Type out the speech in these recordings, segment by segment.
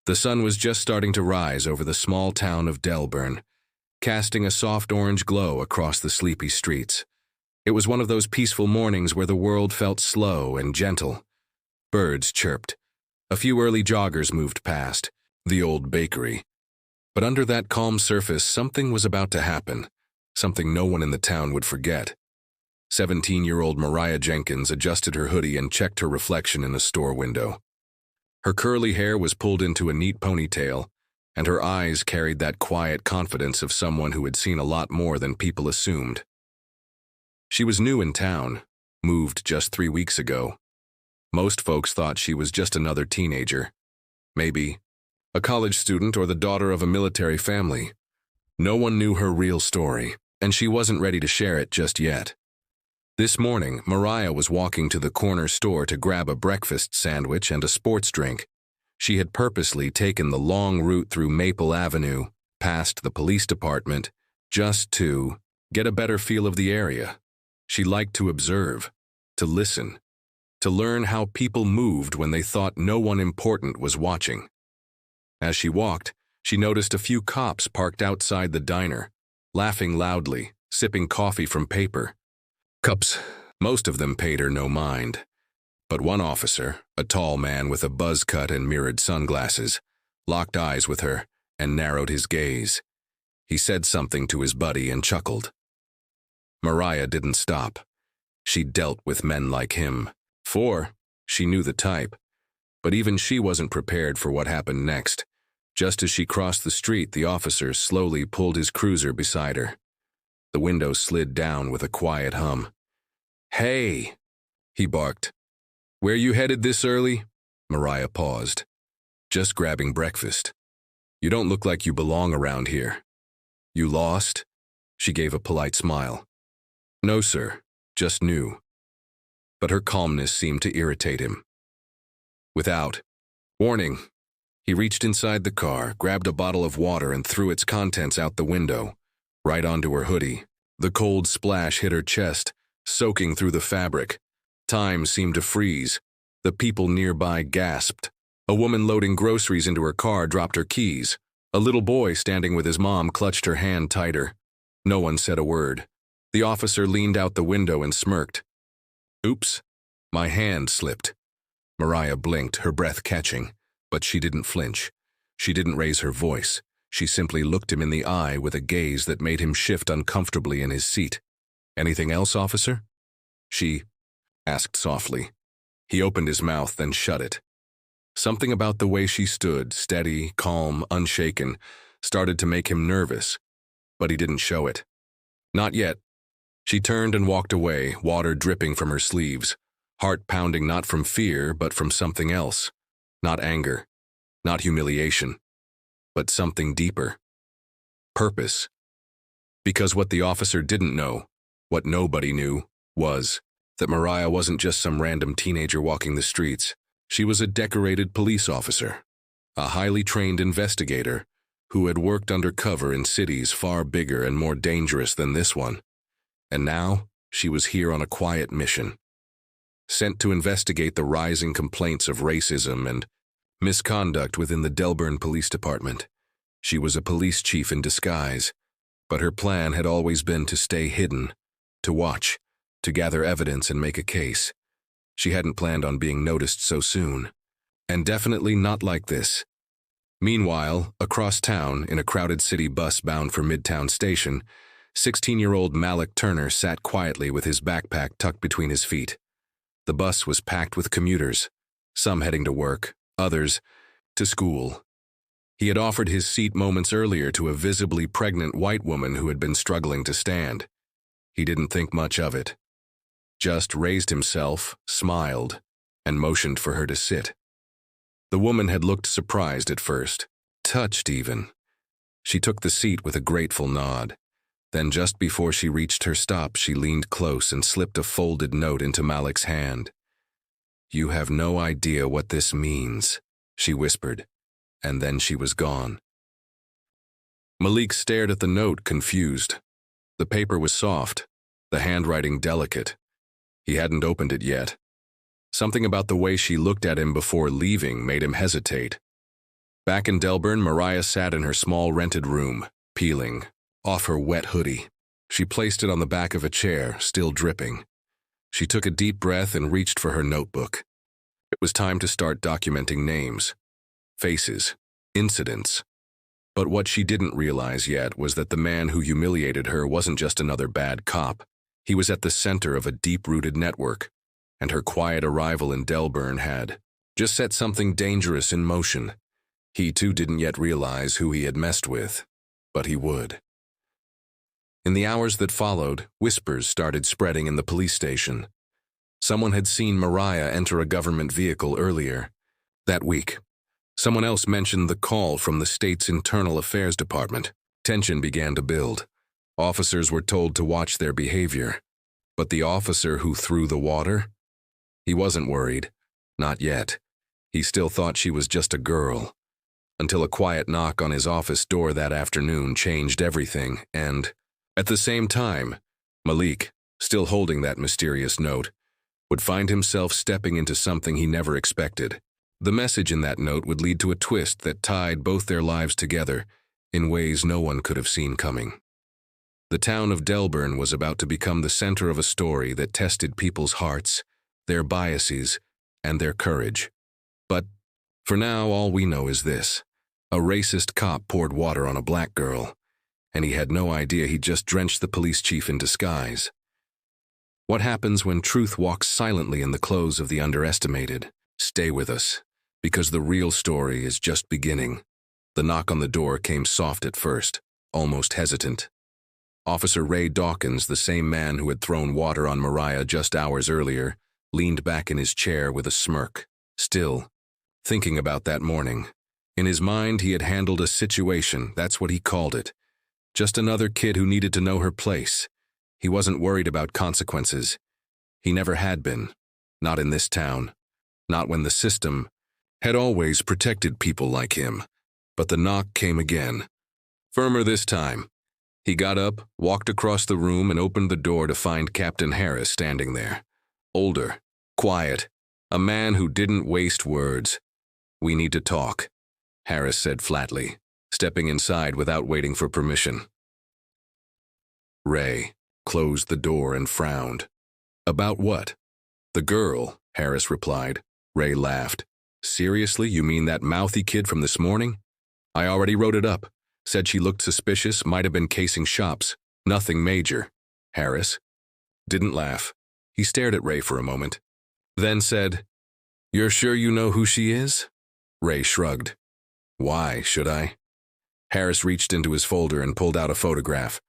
The sun was just starting to rise over the small town of Delburn, casting a soft orange glow across the sleepy streets. It was one of those peaceful mornings where the world felt slow and gentle. Birds chirped. A few early joggers moved past, the old bakery. But under that calm surface, something was about to happen, something no one in the town would forget. 17-year-old Mariah Jenkins adjusted her hoodie and checked her reflection in a store window. Her curly hair was pulled into a neat ponytail, and her eyes carried that quiet confidence of someone who had seen a lot more than people assumed. She was new in town, moved just 3 weeks ago. Most folks thought she was just another teenager. Maybe a college student or the daughter of a military family. No one knew her real story, and she wasn't ready to share it just yet. This morning, Mariah was walking to the corner store to grab a breakfast sandwich and a sports drink. She had purposely taken the long route through Maple Avenue, past the police department, just to get a better feel of the area. She liked to observe, to listen, to learn how people moved when they thought no one important was watching. As she walked, she noticed a few cops parked outside the diner, laughing loudly, sipping coffee from paper cups. Most of them paid her no mind. But one officer, a tall man with a buzz cut and mirrored sunglasses, locked eyes with her and narrowed his gaze. He said something to his buddy and chuckled. Mariah didn't stop. She dealt with men like him. She knew the type. But even she wasn't prepared for what happened next. Just as she crossed the street, the officer slowly pulled his cruiser beside her. The window slid down with a quiet hum. "Hey," he barked. "Where you headed this early?" Mariah paused. "Just grabbing breakfast. You don't look like you belong around here." "You lost?" She gave a polite smile. "No, sir, just new." But her calmness seemed to irritate him. Without warning, he reached inside the car, grabbed a bottle of water and threw its contents out the window, right onto her hoodie. The cold splash hit her chest, soaking through the fabric. Time seemed to freeze. The people nearby gasped. A woman loading groceries into her car dropped her keys. A little boy standing with his mom clutched her hand tighter. No one said a word. The officer leaned out the window and smirked. "Oops, my hand slipped." Mariah blinked, her breath catching, but she didn't flinch. She didn't raise her voice. She simply looked him in the eye with a gaze that made him shift uncomfortably in his seat. "Anything else, officer?" she asked softly. He opened his mouth, then shut it. Something about the way she stood, steady, calm, unshaken, started to make him nervous, but he didn't show it. Not yet. She turned and walked away, water dripping from her sleeves, heart pounding not from fear, but from something else. Not anger, not humiliation, but something deeper. Purpose. Because what the officer didn't know, what nobody knew, was that Mariah wasn't just some random teenager walking the streets. She was a decorated police officer, a highly trained investigator who had worked undercover in cities far bigger and more dangerous than this one. And now, she was here on a quiet mission, sent to investigate the rising complaints of racism and misconduct within the Delburn Police Department. She was a police chief in disguise, but her plan had always been to stay hidden, to watch, to gather evidence and make a case. She hadn't planned on being noticed so soon, and definitely not like this. Meanwhile, across town, in a crowded city bus bound for Midtown Station, 16-year-old Malik Turner sat quietly with his backpack tucked between his feet. The bus was packed with commuters, some heading to work, others to school. He had offered his seat moments earlier to a visibly pregnant white woman who had been struggling to stand. He didn't think much of it. Just raised himself, smiled, and motioned for her to sit. The woman had looked surprised at first, touched even. She took the seat with a grateful nod. Then just before she reached her stop, she leaned close and slipped a folded note into Malik's hand. "You have no idea what this means," she whispered, and then she was gone. Malik stared at the note, confused. The paper was soft, the handwriting delicate. He hadn't opened it yet. Something about the way she looked at him before leaving made him hesitate. Back in Delburn, Mariah sat in her small rented room, peeling off her wet hoodie. She placed it on the back of a chair, still dripping. She took a deep breath and reached for her notebook. It was time to start documenting names, faces, incidents. But what she didn't realize yet was that the man who humiliated her wasn't just another bad cop. He was at the center of a deep-rooted network, and her quiet arrival in Delburn had just set something dangerous in motion. He too didn't yet realize who he had messed with, but he would. In the hours that followed, whispers started spreading in the police station. Someone had seen Mariah enter a government vehicle earlier. That week, someone else mentioned the call from the state's Internal Affairs Department. Tension began to build. Officers were told to watch their behavior. But the officer who threw the water? He wasn't worried. Not yet. He still thought she was just a girl. Until a quiet knock on his office door that afternoon changed everything, and at the same time, Malik, still holding that mysterious note, would find himself stepping into something he never expected. The message in that note would lead to a twist that tied both their lives together in ways no one could have seen coming. The town of Delburn was about to become the center of a story that tested people's hearts, their biases, and their courage. But for now, all we know is this. A racist cop poured water on a black girl, and he had no idea he'd just drenched the police chief in disguise. What happens when truth walks silently in the clothes of the underestimated? Stay with us, because the real story is just beginning. The knock on the door came soft at first, almost hesitant. Officer Ray Dawkins, the same man who had thrown water on Mariah just hours earlier, leaned back in his chair with a smirk, still thinking about that morning. In his mind, he had handled a situation, that's what he called it. Just another kid who needed to know her place. He wasn't worried about consequences. He never had been. Not in this town. Not when the system had always protected people like him. But the knock came again. Firmer this time. He got up, walked across the room, and opened the door to find Captain Harris standing there. Older, quiet, a man who didn't waste words. "We need to talk," Harris said flatly, stepping inside without waiting for permission. Ray closed the door and frowned. "About what?" "The girl," Harris replied. Ray laughed. "Seriously, you mean that mouthy kid from this morning? I already wrote it up. Said she looked suspicious, might have been casing shops. Nothing major." Harris didn't laugh. He stared at Ray for a moment, then said, "You're sure you know who she is?" Ray shrugged. "Why, should I?" Harris reached into his folder and pulled out a photograph.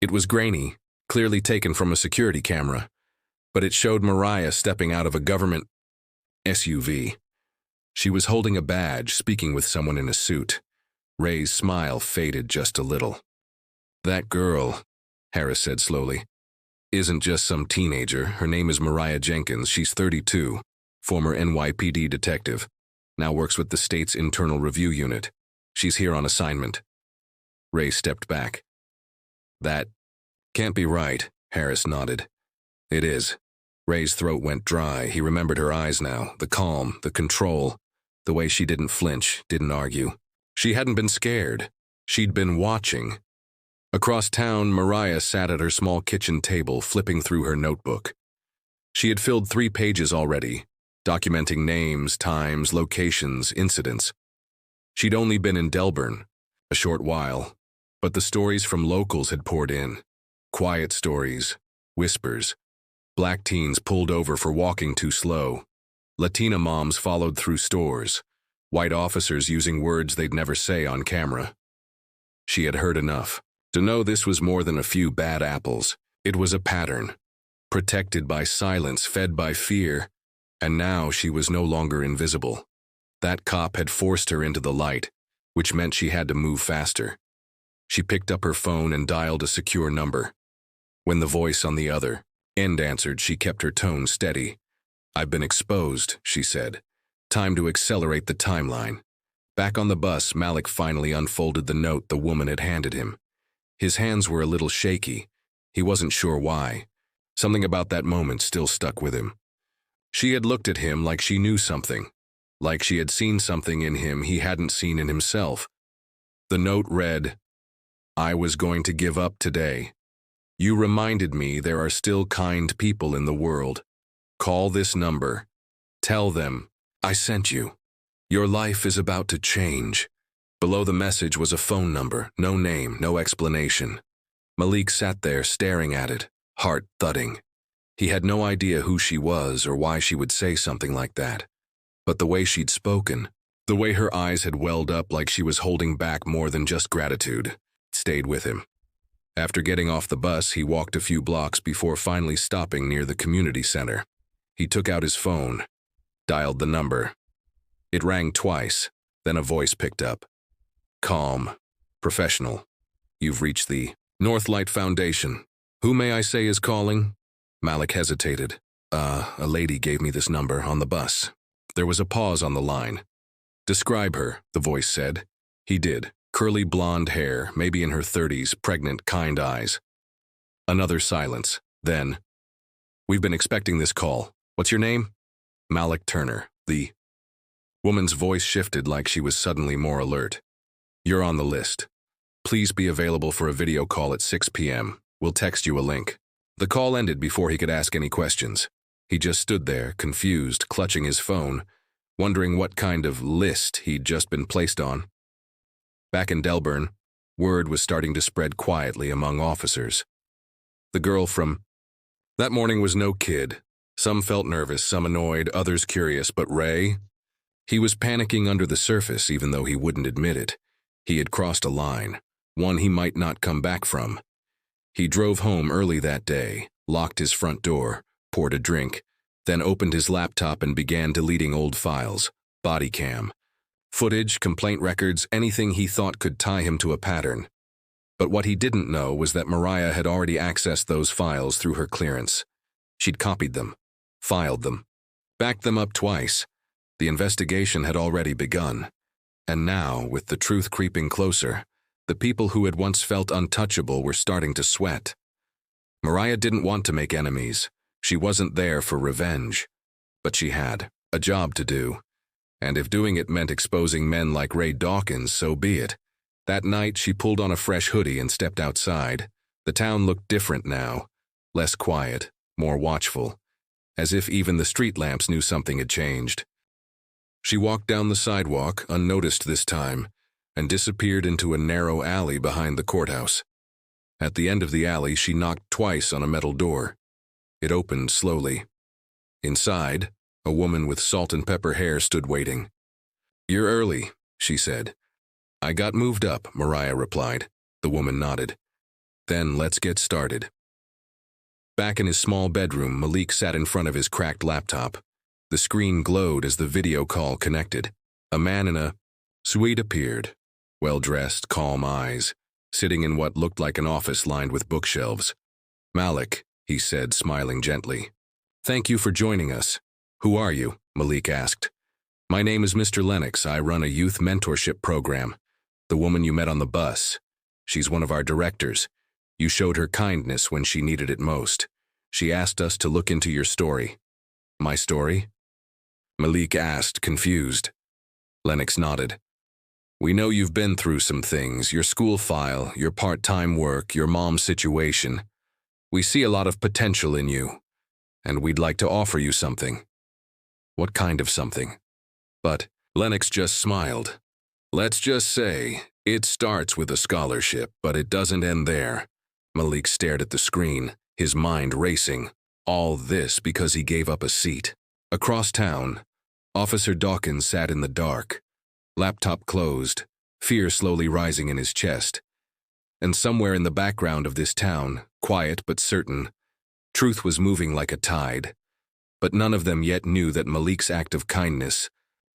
It was grainy, clearly taken from a security camera, but it showed Mariah stepping out of a government SUV. She was holding a badge, speaking with someone in a suit. Ray's smile faded just a little. "That girl," Harris said slowly, "isn't just some teenager. Her name is Mariah Jenkins. She's 32, former NYPD detective. Now works with the state's Internal Review Unit. She's here on assignment." Ray stepped back. "That can't be right," Harris nodded. "It is." Ray's throat went dry. He remembered her eyes now, the calm, the control, the way she didn't flinch, didn't argue. She hadn't been scared. She'd been watching. Across town, Mariah sat at her small kitchen table, flipping through her notebook. She had filled 3 pages already, documenting names, times, locations, incidents. She'd only been in Delburn a short while, but the stories from locals had poured in. Quiet stories, whispers. Black teens pulled over for walking too slow. Latina moms followed through stores. White officers using words they'd never say on camera. She had heard enough to know this was more than a few bad apples. It was a pattern, protected by silence, fed by fear, and now she was no longer invisible. That cop had forced her into the light, which meant she had to move faster. She picked up her phone and dialed a secure number. When the voice on the other end answered, she kept her tone steady. "I've been exposed," she said. "Time to accelerate the timeline." Back on the bus, Malik finally unfolded the note the woman had handed him. His hands were a little shaky. He wasn't sure why. Something about that moment still stuck with him. She had looked at him like she knew something. like she had seen something in him he hadn't seen in himself. The note read, "I was going to give up today. You reminded me there are still kind people in the world. Call this number. Tell them I sent you. Your life is about to change." Below the message was a phone number, no name, no explanation. Malik sat there staring at it, heart thudding. He had no idea who she was or why she would say something like that. But the way she'd spoken, the way her eyes had welled up like she was holding back more than just gratitude, stayed with him. After getting off the bus, he walked a few blocks before finally stopping near the community center. He took out his phone, dialed the number. It rang twice, then a voice picked up. Calm, professional. "You've reached the Northlight Foundation. Who may I say is calling?" Malik hesitated. A lady gave me this number on the bus." There was a pause on the line. "Describe her," the voice said. He did. Curly blonde hair, maybe in her 30s, pregnant, kind eyes. Another silence. Then, "We've been expecting this call. What's your name?" "Malik Turner." The woman's voice shifted like she was suddenly more alert. "You're on the list. Please be available for a video call at 6 p.m. We'll text you a link." The call ended before he could ask any questions. He just stood there, confused, clutching his phone, wondering what kind of list he'd just been placed on. Back in Delburn, word was starting to spread quietly among officers. The girl from that morning was no kid. Some felt nervous, some annoyed, others curious, but Ray? He was panicking under the surface, even though he wouldn't admit it. He had crossed a line, one he might not come back from. He drove home early that day, locked his front door, poured a drink, then opened his laptop and began deleting old files, body cam, footage, complaint records, anything he thought could tie him to a pattern. But what he didn't know was that Mariah had already accessed those files through her clearance. She'd copied them, filed them, backed them up twice. The investigation had already begun. And now, with the truth creeping closer, the people who had once felt untouchable were starting to sweat. Mariah didn't want to make enemies. She wasn't there for revenge. But she had a job to do. And if doing it meant exposing men like Ray Dawkins, so be it. That night, she pulled on a fresh hoodie and stepped outside. The town looked different now, less quiet, more watchful, as if even the street lamps knew something had changed. She walked down the sidewalk, unnoticed this time, and disappeared into a narrow alley behind the courthouse. At the end of the alley, she knocked twice on a metal door. It opened slowly. Inside, a woman with salt and pepper hair stood waiting. "You're early," she said. "I got moved up," Mariah replied. The woman nodded. "Then let's get started." Back in his small bedroom, Malik sat in front of his cracked laptop. The screen glowed as the video call connected. A man in a suite appeared, well-dressed, calm eyes, sitting in what looked like an office lined with bookshelves. "Malik," he said, smiling gently. "Thank you for joining us." "Who are you?" Malik asked. "My name is Mr. Lennox. I run a youth mentorship program. The woman you met on the bus. She's one of our directors. You showed her kindness when she needed it most. She asked us to look into your story." "My story?" Malik asked, confused. Lennox nodded. "We know you've been through some things, your school file, your part-time work, your mom's situation. We see a lot of potential in you, and we'd like to offer you something." "What kind of something?" But Lennox just smiled. "Let's just say, it starts with a scholarship, but it doesn't end there." Malik stared at the screen, his mind racing. All this because he gave up a seat. Across town, Officer Dawkins sat in the dark, laptop closed, fear slowly rising in his chest. And somewhere in the background of this town, quiet but certain, truth was moving like a tide. But none of them yet knew that Malik's act of kindness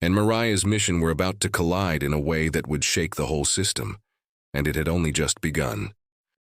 and Mariah's mission were about to collide in a way that would shake the whole system, and it had only just begun.